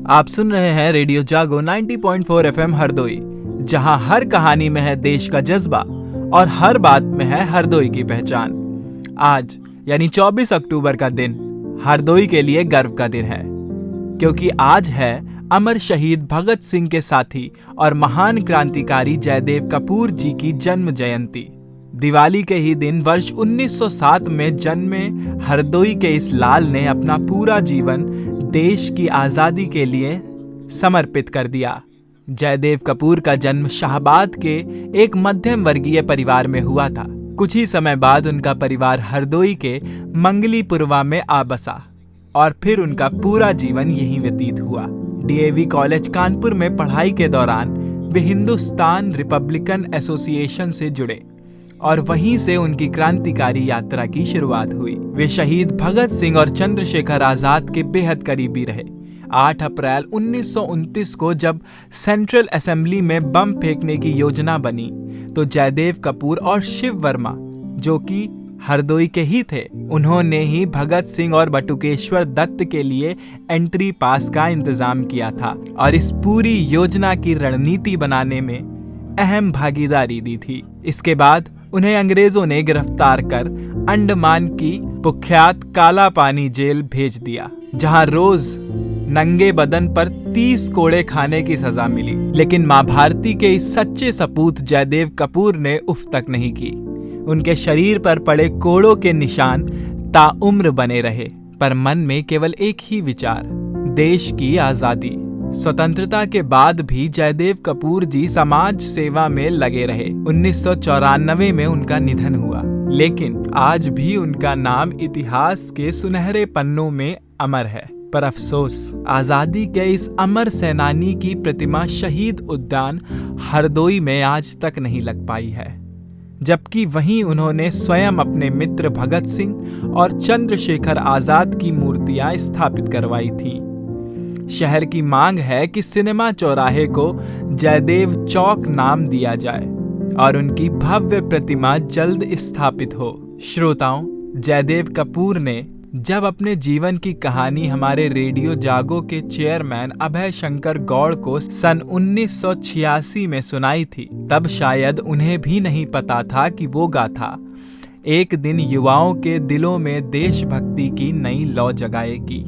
आप सुन रहे हैं रेडियो जागो 90.4 FM हरदोई, जहां हर कहानी में है देश का जज्बा और हर बात में है हरदोई की पहचान। आज यानी 24 अक्टूबर का दिन हरदोई के लिए गर्व का दिन है, क्योंकि आज है अमर शहीद भगत सिंह के साथी और महान क्रांतिकारी जयदेव कपूर जी की जन्म जयंती। दिवाली के ही दिन वर्ष 1907 में जन्मे हरदोई के इस लाल ने अपना पूरा जीवन देश की आज़ादी के लिए समर्पित कर दिया। जयदेव कपूर का जन्म शाहबाद के एक मध्यम वर्गीय परिवार में हुआ था। कुछ ही समय बाद उनका परिवार हरदोई के मंगलीपुरवा में आ बसा और फिर उनका पूरा जीवन यहीं व्यतीत हुआ। डीएवी कॉलेज कानपुर में पढ़ाई के दौरान वे हिंदुस्तान रिपब्लिकन एसोसिएशन से जुड़े और वहीं से उनकी क्रांतिकारी यात्रा की शुरुआत हुई। वे शहीद भगत सिंह और चंद्रशेखर आजाद के बेहद करीबी रहे। 8 अप्रैल 1929 को जब सेंट्रल असेंबली में बम फेंकने की योजना बनी तो जयदेव कपूर और शिव वर्मा, जो कि हरदोई के ही थे, उन्होंने ही भगत सिंह और बटुकेश्वर दत्त के लिए एंट्री पास का इंतजाम किया था और इस पूरी योजना की रणनीति बनाने में अहम भागीदारी दी थी। इसके बाद उन्हें अंग्रेजों ने गिरफ्तार कर अंडमान की कुख्यात काला पानी जेल भेज दिया, जहां रोज नंगे बदन पर 30 कोड़े खाने की सजा मिली। लेकिन मां भारती के इस सच्चे सपूत जयदेव कपूर ने उफ तक नहीं की। उनके शरीर पर पड़े कोड़ों के निशान ताउम्र बने रहे, पर मन में केवल एक ही विचार, देश की आजादी। स्वतंत्रता के बाद भी जयदेव कपूर जी समाज सेवा में लगे रहे। 1994 में उनका निधन हुआ, लेकिन आज भी उनका नाम इतिहास के सुनहरे पन्नों में अमर है। पर अफसोस, आजादी के इस अमर सेनानी की प्रतिमा शहीद उद्यान हरदोई में आज तक नहीं लग पाई है, जबकि वहीं उन्होंने स्वयं अपने मित्र भगत सिंह और चंद्रशेखर आजाद की मूर्तियां स्थापित करवाई थीं। शहर की मांग है कि सिनेमा चौराहे को जयदेव चौक नाम दिया जाए और उनकी भव्य प्रतिमा जल्द स्थापित हो। श्रोताओं, जयदेव कपूर ने जब अपने जीवन की कहानी हमारे रेडियो जागो के चेयरमैन अभय शंकर गौड़ को सन 1986 में सुनाई थी, तब शायद उन्हें भी नहीं पता था कि वो गाथा एक दिन युवाओं के दिलों में देशभक्ति की नई लौ जगाएगी।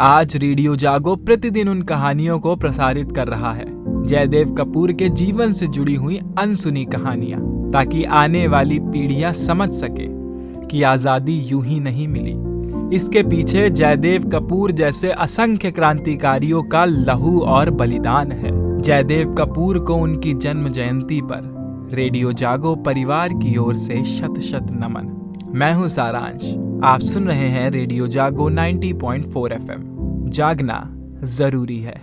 आज रेडियो जागो प्रतिदिन उन कहानियों को प्रसारित कर रहा है, जयदेव कपूर के जीवन से जुड़ी हुई अनसुनी कहानियां, ताकि आने वाली पीढ़ियां समझ सके कि आजादी यूं ही नहीं मिली। इसके पीछे जयदेव कपूर जैसे असंख्य क्रांतिकारियों का लहू और बलिदान है। जयदेव कपूर को उनकी जन्म जयंती पर रेडियो जागो परिवार की ओर से शत शत नमन। मैं हूं सारांश, आप सुन रहे हैं रेडियो जागो 90.4 FM। जागना जरूरी है।